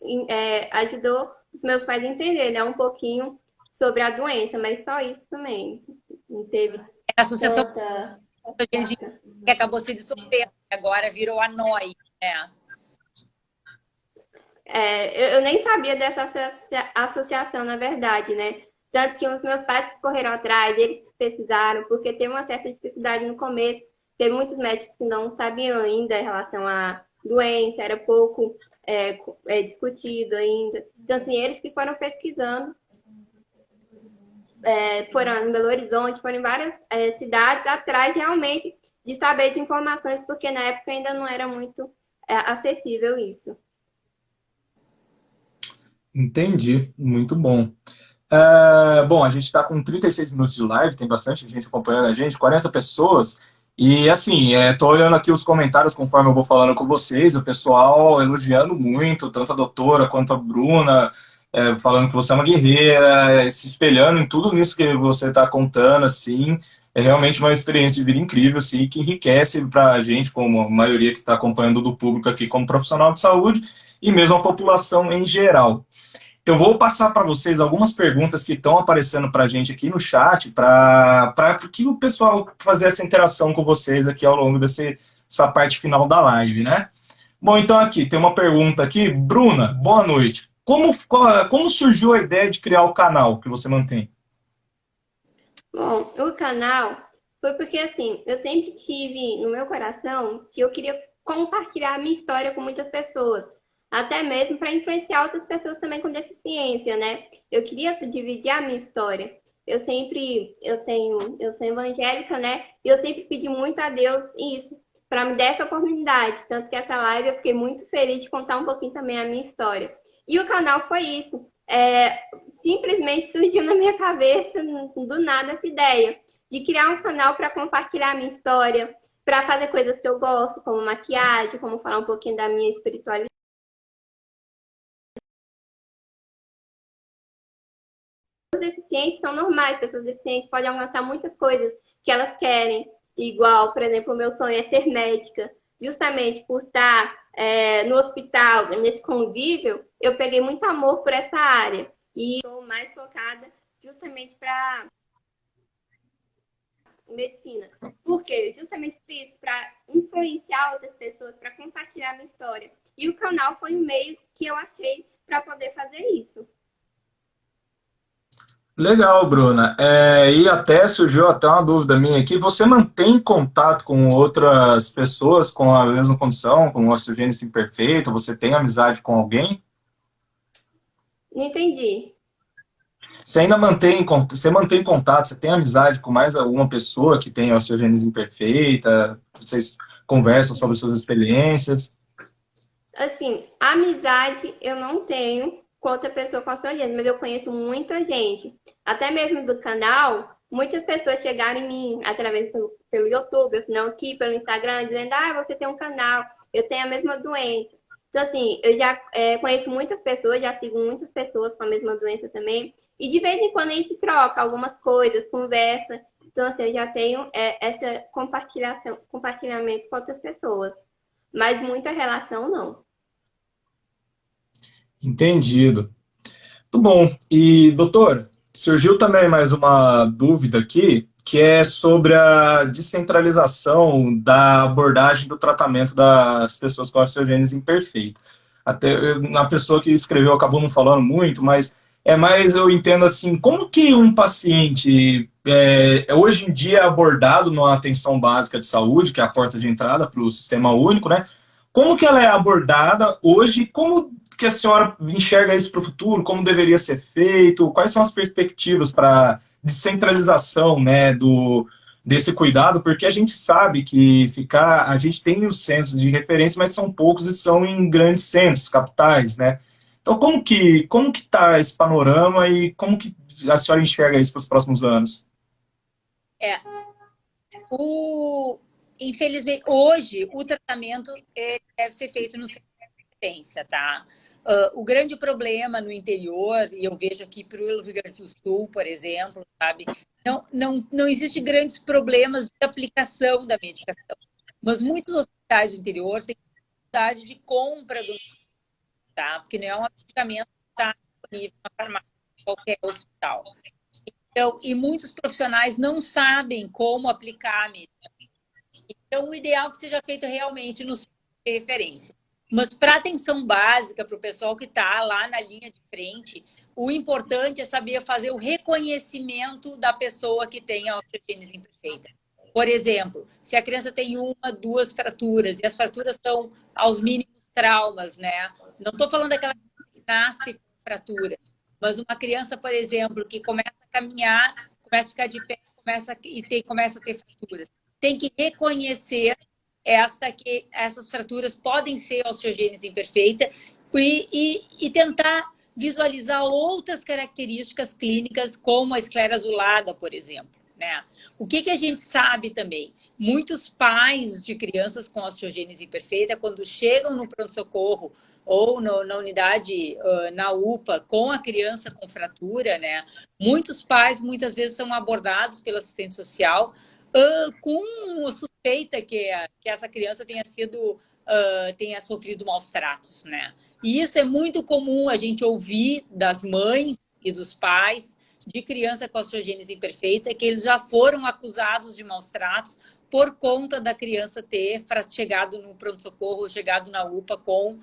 ajudou os meus pais a entenderem, né, um pouquinho sobre a doença, mas só isso também. Não teve a associação que acabou se dissolvendo, agora virou a NOI, né? Eu nem sabia dessa associação, na verdade, né? Tanto que os meus pais correram atrás, eles pesquisaram, porque teve uma certa dificuldade no começo. Teve muitos médicos que não sabiam ainda em relação à doença, era pouco discutido ainda. Então, assim, eles que foram pesquisando, foram em Belo Horizonte, foram em várias cidades atrás realmente de saber de informações, porque na época ainda não era muito acessível isso. Entendi, muito bom. Bom, a gente está com 36 minutos de live, tem bastante gente acompanhando a gente, 40 pessoas, e assim, tô olhando aqui os comentários conforme eu vou falando com vocês, o pessoal elogiando muito, tanto a doutora quanto a Bruna, falando que você é uma guerreira, se espelhando em tudo isso que você está contando, assim, é realmente uma experiência de vida incrível, assim, que enriquece para a gente, como a maioria que está acompanhando do público aqui como profissional de saúde, e mesmo a população em geral. Eu vou passar para vocês algumas perguntas que estão aparecendo para a gente aqui no chat, para que o pessoal fazer essa interação com vocês aqui ao longo dessa parte final da live, né? Bom, então aqui, tem uma pergunta aqui. Bruna, boa noite. Como surgiu a ideia de criar o canal que você mantém? Bom, o canal foi porque, assim, eu sempre tive no meu coração que eu queria compartilhar a minha história com muitas pessoas, até mesmo para influenciar outras pessoas também com deficiência, né? Eu queria dividir a minha história. Eu sou evangélica, né? E eu sempre pedi muito a Deus isso, para me dar essa oportunidade. Tanto que essa live eu fiquei muito feliz de contar um pouquinho também a minha história. E o canal foi isso. Simplesmente surgiu na minha cabeça, do nada, essa ideia de criar um canal para compartilhar a minha história, para fazer coisas que eu gosto, como maquiagem, como falar um pouquinho da minha espiritualidade. Os deficientes são normais, pessoas deficientes podem alcançar muitas coisas que elas querem. Igual, por exemplo, o meu sonho é ser médica. Justamente por estar no hospital, nesse convívio, eu peguei muito amor por essa área. E estou mais focada justamente para medicina. Por quê? Justamente por isso, para influenciar outras pessoas, para compartilhar a minha história. E o canal foi um meio que eu achei para poder fazer isso. Legal, Bruna. E até surgiu até uma dúvida minha aqui. Você mantém contato com outras pessoas com a mesma condição, com osteogênese imperfeita? Você tem amizade com alguém? Não entendi. Você ainda você mantém contato, você tem amizade com mais alguma pessoa que tem osteogênese imperfeita? Vocês conversam sobre suas experiências? Assim, amizade eu não tenho com outra pessoa com osteogenesis, mas eu conheço muita gente. Até mesmo do canal, muitas pessoas chegaram em mim através pelo YouTube, ou se não aqui pelo Instagram, dizendo, você tem um canal, eu tenho a mesma doença. Então, assim, eu já conheço muitas pessoas, já sigo muitas pessoas com a mesma doença também. E de vez em quando a gente troca algumas coisas, conversa. Então, assim, eu já tenho essa compartilhamento com outras pessoas. Mas muita relação, não. Entendido. Muito bom. E, doutor, surgiu também mais uma dúvida aqui, que é sobre a descentralização da abordagem do tratamento das pessoas com osteogênese imperfeita. Até a pessoa que escreveu acabou não falando muito, mas é mais, eu entendo assim, como que um paciente hoje em dia é abordado numa atenção básica de saúde, que é a porta de entrada para o sistema único, né? Como que ela é abordada hoje? Como que a senhora enxerga isso para o futuro? Como deveria ser feito? Quais são as perspectivas para descentralização, né, desse cuidado? Porque a gente sabe que a gente tem os centros de referência, mas são poucos e são em grandes centros, capitais, né? Então, como que está esse panorama e como que a senhora enxerga isso para os próximos anos? É, infelizmente, hoje, o tratamento deve ser feito no centro de referência, tá? O grande problema no interior, e eu vejo aqui para o Rio Grande do Sul, por exemplo, sabe? Não existe grandes problemas de aplicação da medicação, mas muitos hospitais do interior têm dificuldade de compra do medicamento, tá? Porque não é um medicamento que está disponível na farmácia de qualquer hospital. Então, e muitos profissionais não sabem como aplicar a medicação. Então, o ideal é que seja feito realmente no centro de referência. Mas para atenção básica, para o pessoal que está lá na linha de frente, o importante é saber fazer o reconhecimento da pessoa que tem a osteogênese imperfeita. Por exemplo, se a criança tem uma, duas fraturas, e as fraturas são aos mínimos traumas, né? Não estou falando daquela que nasce com fratura, mas uma criança, por exemplo, que começa a caminhar, começa a ficar de pé, começa a ter fraturas. Tem que reconhecer que essas fraturas podem ser osteogênese imperfeita e tentar visualizar outras características clínicas, como a esclera azulada, por exemplo, né? O que a gente sabe também? Muitos pais de crianças com osteogênese imperfeita, quando chegam no pronto-socorro ou na unidade, na UPA, com a criança com fratura, né? Muitos pais, muitas vezes, são abordados pelo assistente social com suspeita que essa criança tenha sofrido maus tratos, né? E isso é muito comum a gente ouvir das mães e dos pais de criança com osteogênese imperfeita, que eles já foram acusados de maus tratos por conta da criança ter chegado no pronto-socorro, chegado na UPA com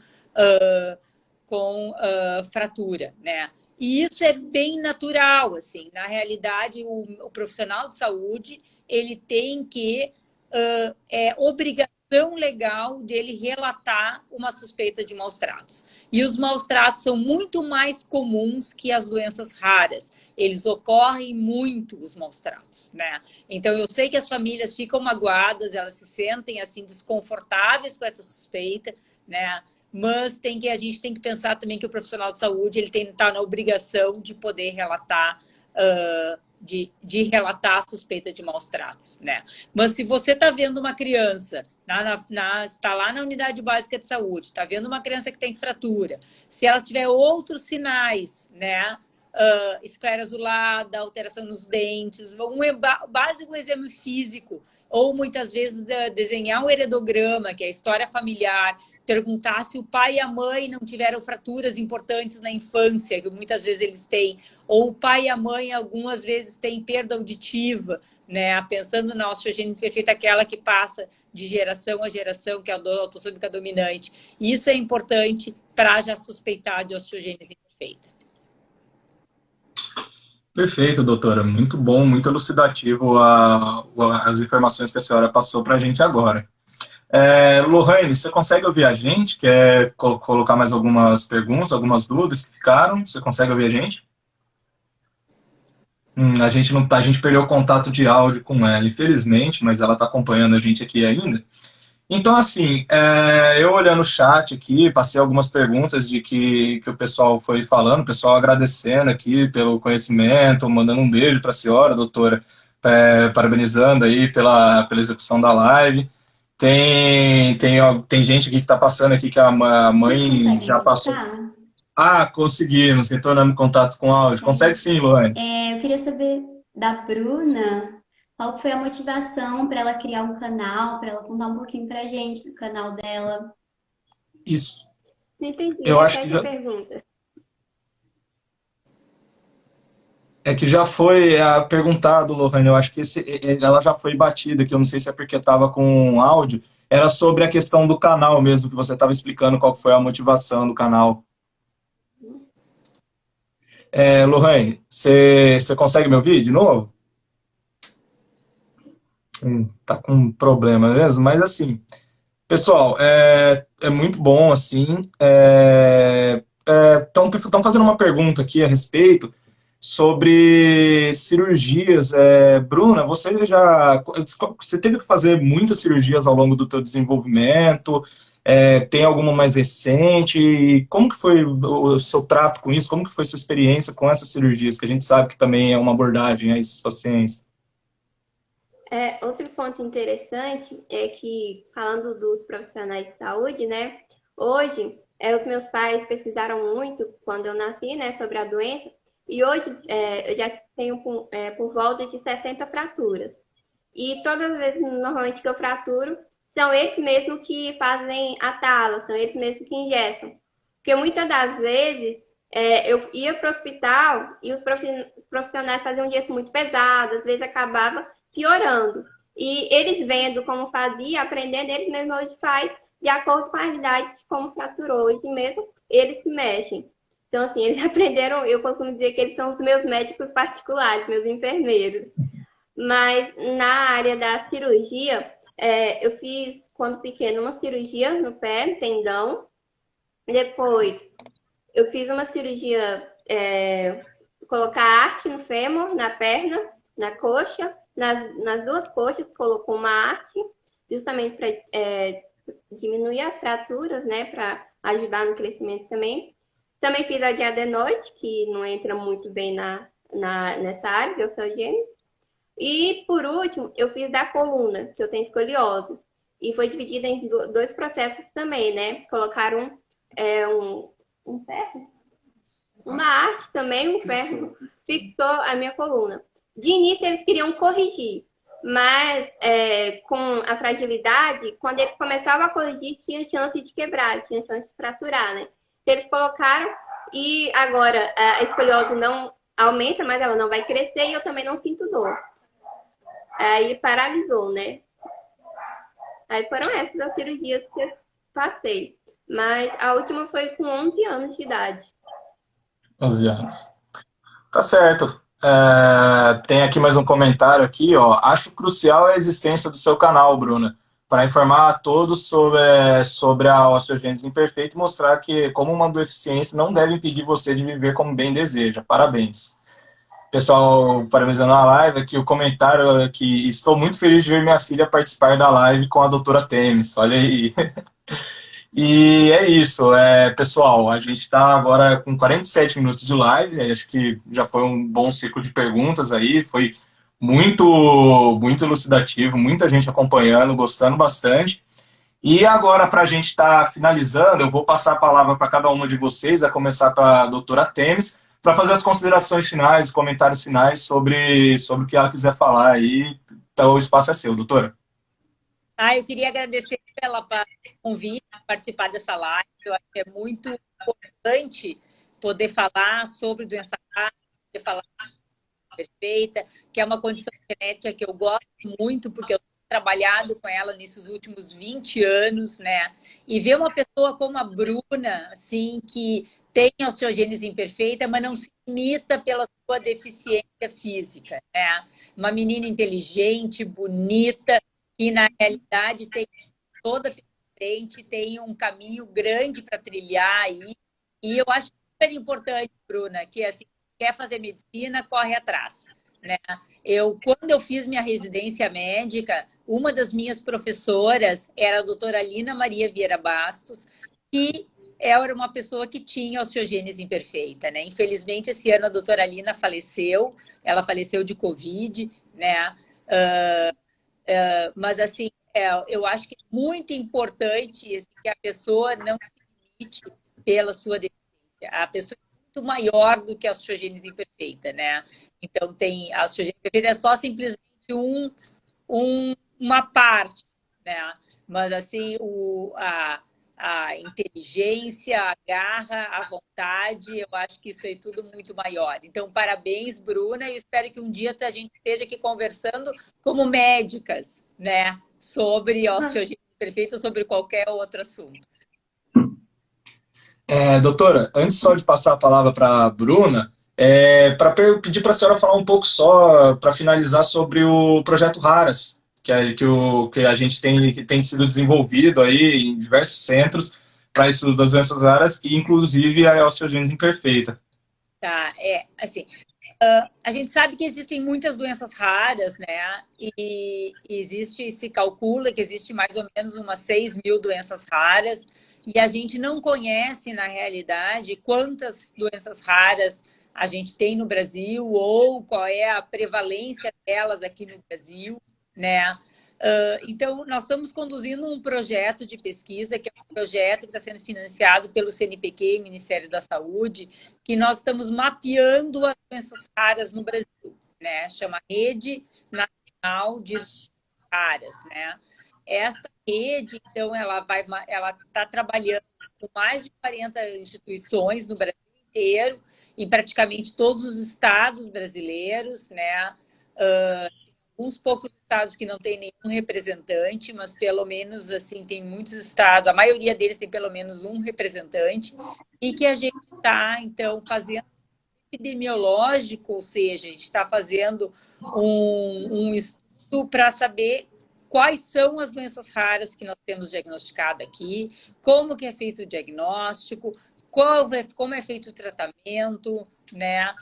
fratura, né? E isso é bem natural, assim. Na realidade, o profissional de saúde, ele tem que... é obrigação legal dele relatar uma suspeita de maus tratos. E os maus tratos são muito mais comuns que as doenças raras. Eles ocorrem muito, os maus tratos, né? Então, eu sei que as famílias ficam magoadas, elas se sentem, assim, desconfortáveis com essa suspeita, né? Mas a gente tem que pensar também que o profissional de saúde ele tem que estar na obrigação de poder relatar, de relatar a suspeita de maus tratos, né? Mas se você está vendo uma criança, está lá na unidade básica de saúde, está vendo uma criança que tem fratura, se ela tiver outros sinais, né? Esclera azulada, alteração nos dentes, básico exame físico, ou muitas vezes desenhar um heredograma, que é a história familiar, perguntar se o pai e a mãe não tiveram fraturas importantes na infância, que muitas vezes eles têm, ou o pai e a mãe algumas vezes têm perda auditiva, né? Pensando na osteogênese perfeita, aquela que passa de geração a geração, que é a autossômica dominante. Isso é importante para já suspeitar de osteogênese perfeita. Perfeito, doutora. Muito bom, muito elucidativo as informações que a senhora passou para a gente agora. Lohane, você consegue ouvir a gente? Quer colocar mais algumas perguntas, algumas dúvidas que ficaram? Você consegue ouvir a gente? A gente perdeu o contato de áudio com ela, infelizmente, mas ela está acompanhando a gente aqui ainda. Então, assim, eu olhando o chat aqui, passei algumas perguntas de que o pessoal foi falando, o pessoal agradecendo aqui pelo conhecimento, mandando um beijo para a senhora, doutora, parabenizando aí pela execução da live. Tem gente aqui que está passando aqui que a mãe já passou. Conseguimos, retornamos contato com o áudio. Consegue sim, Lohane. Eu queria saber da Bruna, qual foi a motivação para ela criar um canal, para ela contar um pouquinho para a gente do canal dela. Isso. Não entendi, eu acho que pergunta. É que já foi perguntado, Lohane, eu acho que ela já foi batida, que eu não sei se é porque estava com áudio, era sobre a questão do canal mesmo, que você estava explicando qual foi a motivação do canal. Lohane, você consegue me ouvir de novo? Tá com um problema mesmo, mas assim, pessoal, é muito bom, assim, estão fazendo uma pergunta aqui a respeito sobre cirurgias. Bruna, você teve que fazer muitas cirurgias ao longo do teu desenvolvimento? Tem alguma mais recente? Como que foi o seu trato com isso? Como que foi a sua experiência com essas cirurgias, que a gente sabe que também é uma abordagem a esses pacientes? Outro ponto interessante é que, falando dos profissionais de saúde, né? Hoje, os meus pais pesquisaram muito, quando eu nasci, né, sobre a doença, e hoje eu já tenho por volta de 60 fraturas. E todas as vezes, normalmente, que eu fraturo, são eles mesmos que fazem a tala, são eles mesmos que ingessam. Porque muitas das vezes eu ia para o hospital e os profissionais faziam um gesso muito pesado, às vezes acabava piorando. E eles vendo como fazia, aprendendo, eles mesmos hoje faz de acordo com a realidade de como fraturou. Hoje mesmo, eles se mexem. Então, assim, eles aprenderam, eu costumo dizer que eles são os meus médicos particulares, meus enfermeiros. Mas na área da cirurgia, eu fiz, quando pequeno, uma cirurgia no pé, tendão. Depois, eu fiz uma cirurgia, colocar arte no fêmur, na perna, na coxa. Nas duas coxas, colocou uma arte, justamente para diminuir as fraturas, né, para ajudar no crescimento também. Também fiz a de adenoide, que não entra muito bem nessa área de osteogênese. E, por último, eu fiz da coluna, que eu tenho escoliose. E foi dividida em dois processos também, né? Colocaram um ferro, uma arte também, um ferro, fixou a minha coluna. De início, eles queriam corrigir, mas com a fragilidade, quando eles começavam a corrigir, tinha chance de quebrar, tinha chance de fraturar, né? Então, eles colocaram e agora a escoliose não aumenta, mas ela não vai crescer e eu também não sinto dor. Aí paralisou, né? Aí foram essas as cirurgias que eu passei. Mas a última foi com 11 anos de idade. 11 anos. Tá certo. Tem aqui mais um comentário aqui, ó. Acho crucial a existência do seu canal, Bruna, para informar a todos sobre a osteogênese imperfeita e mostrar que, como uma deficiência, não deve impedir você de viver como bem deseja. Parabéns. Pessoal, parabenizando a live, aqui o comentário é que estou muito feliz de ver minha filha participar da live com a doutora Temis. Olha aí. E é isso, pessoal, a gente está agora com 47 minutos de live, acho que já foi um bom ciclo de perguntas aí, foi muito, muito elucidativo, muita gente acompanhando, gostando bastante. E agora, para a gente estar finalizando, eu vou passar a palavra para cada uma de vocês, a começar para a doutora Temis, para fazer as considerações finais, comentários finais sobre o que ela quiser falar aí. Então, o espaço é seu, doutora. Eu queria agradecer pelo convite a participar dessa live. Eu acho que é muito importante poder falar sobre doença rara, poder falar perfeita, que é uma condição genética que eu gosto muito, porque eu tenho trabalhado com ela nesses últimos 20 anos, né? E ver uma pessoa como a Bruna, assim, que tem osteogênese imperfeita, mas não se limita pela sua deficiência física, né? Uma menina inteligente, bonita, que na realidade tem toda pela frente, tem um caminho grande para trilhar aí. E eu acho super importante, Bruna, que assim, quer fazer medicina, corre atrás, né? Quando eu fiz minha residência médica, uma das minhas professoras era a doutora Lina Maria Vieira Bastos, que era uma pessoa que tinha osteogênese imperfeita, né? Infelizmente, esse ano a doutora Lina faleceu, ela faleceu de Covid, né? Mas, assim, eu acho que é muito importante que a pessoa não se limite pela sua deficiência. A pessoa é muito maior do que a osteogênese imperfeita, né? Então, a osteogênese imperfeita é só simplesmente uma parte, né? Mas, assim, a inteligência, a garra, a vontade, eu acho que isso é tudo muito maior. Então, parabéns, Bruna, e espero que um dia a gente esteja aqui conversando como médicas, né, sobre osteogênese imperfeita ou sobre qualquer outro assunto. Doutora, antes só de passar a palavra para a Bruna, para pedir para a senhora falar um pouco só, para finalizar, sobre o projeto Raras, que a gente que tem sido desenvolvido aí em diversos centros para estudo das doenças raras, e inclusive a osteogênese imperfeita. Tá, assim, a gente sabe que existem muitas doenças raras, né? E se calcula que existe mais ou menos umas 6 mil doenças raras, e a gente não conhece, na realidade, quantas doenças raras a gente tem no Brasil ou qual é a prevalência delas aqui no Brasil, né? Então, nós estamos conduzindo um projeto de pesquisa, que é um projeto que está sendo financiado pelo CNPq, Ministério da Saúde, que nós estamos mapeando as doenças raras no Brasil, né? Chama Rede Nacional de Doenças Raras, né? Esta rede, então, ela está trabalhando com mais de 40 instituições no Brasil inteiro, em praticamente todos os estados brasileiros, né? Uns poucos estados que não tem nenhum representante, mas pelo menos assim tem muitos estados, a maioria deles tem pelo menos um representante, e que a gente está, então, fazendo epidemiológico, ou seja, a gente está fazendo um estudo para saber quais são as doenças raras que nós temos diagnosticado aqui, como que é feito o diagnóstico, como é feito o tratamento, né?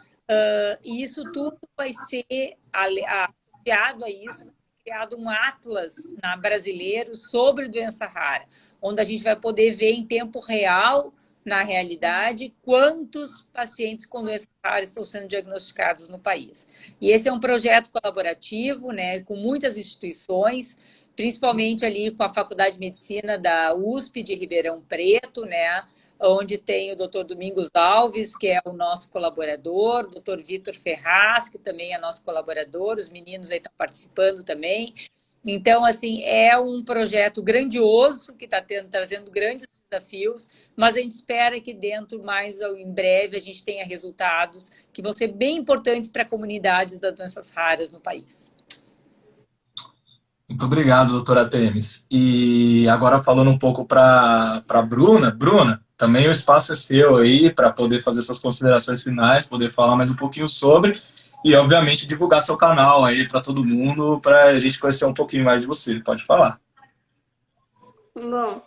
E isso tudo vai ser associado a isso, criado um atlas brasileiro sobre doença rara, onde a gente vai poder ver em tempo real, na realidade, quantos pacientes com doenças raras estão sendo diagnosticados no país. E esse é um projeto colaborativo, né, com muitas instituições, principalmente ali com a Faculdade de Medicina da USP de Ribeirão Preto, né, onde tem o Dr. Domingos Alves, que é o nosso colaborador, o Dr. Vitor Ferraz, que também é nosso colaborador, os meninos aí estão participando também. Então, assim, é um projeto grandioso, que está trazendo grandes desafios, mas a gente espera que em breve, a gente tenha resultados que vão ser bem importantes para comunidades das doenças raras no país. Muito obrigado, doutora Temis. E agora falando um pouco para a Bruna. Bruna, também o espaço é seu aí para poder fazer suas considerações finais, poder falar mais um pouquinho sobre e, obviamente, divulgar seu canal aí para todo mundo, para a gente conhecer um pouquinho mais de você. Pode falar. Bom,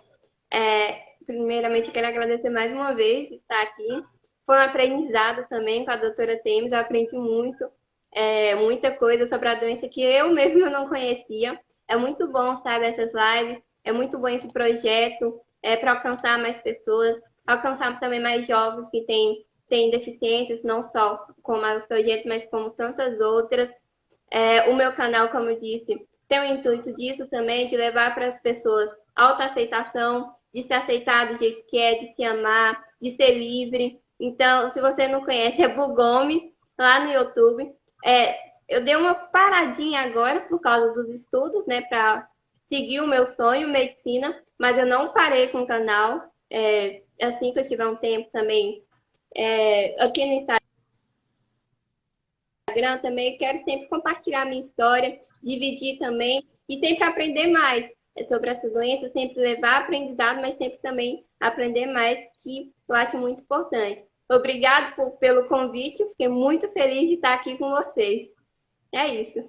primeiramente eu quero agradecer mais uma vez por estar aqui. Foi um aprendizado também com a doutora Temes, eu aprendi muito, muita coisa sobre a doença que eu mesma não conhecia. É muito bom, sabe, essas lives, é muito bom esse projeto, para alcançar mais pessoas, alcançar também mais jovens que têm deficiências, não só como as projetos, mas como tantas outras. O meu canal, como eu disse, tem o intuito disso também, de levar para as pessoas autoaceitação, de se aceitar do jeito que é, de se amar, de ser livre. Então, se você não conhece, é Bu Gomes, lá no YouTube. Eu dei uma paradinha agora por causa dos estudos, né, para seguir o meu sonho, medicina, mas eu não parei com o canal. Assim que eu tiver um tempo também, aqui no Instagram também, eu quero sempre compartilhar a minha história, dividir também e sempre aprender mais sobre essa doença, sempre levar aprendizado, mas sempre também aprender mais, que eu acho muito importante. Obrigado pelo convite, eu fiquei muito feliz de estar aqui com vocês. É isso.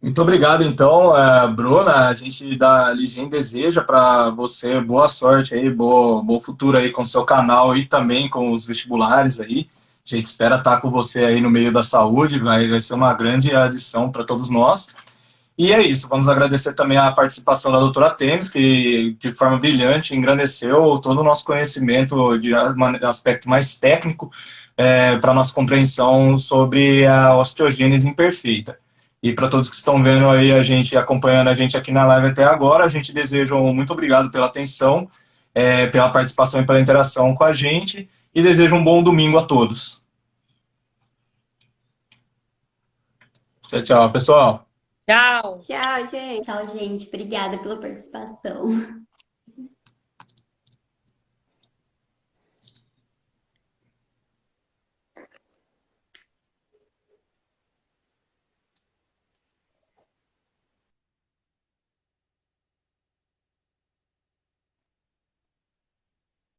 Muito obrigado, então, Bruna. A gente da Ligem deseja para você boa sorte aí, bom futuro aí com o seu canal e também com os vestibulares aí. A gente espera estar com você aí no meio da saúde, vai ser uma grande adição para todos nós. E é isso, vamos agradecer também a participação da doutora Temes, que de forma brilhante engrandeceu todo o nosso conhecimento de aspecto mais técnico para a nossa compreensão sobre a osteogênese imperfeita. E para todos que estão vendo aí a gente, acompanhando a gente aqui na live até agora, a gente deseja um muito obrigado pela atenção, pela participação e pela interação com a gente, e desejo um bom domingo a todos. Tchau, tchau, pessoal. Tchau. Tchau, gente. Tchau, gente. Obrigada pela participação.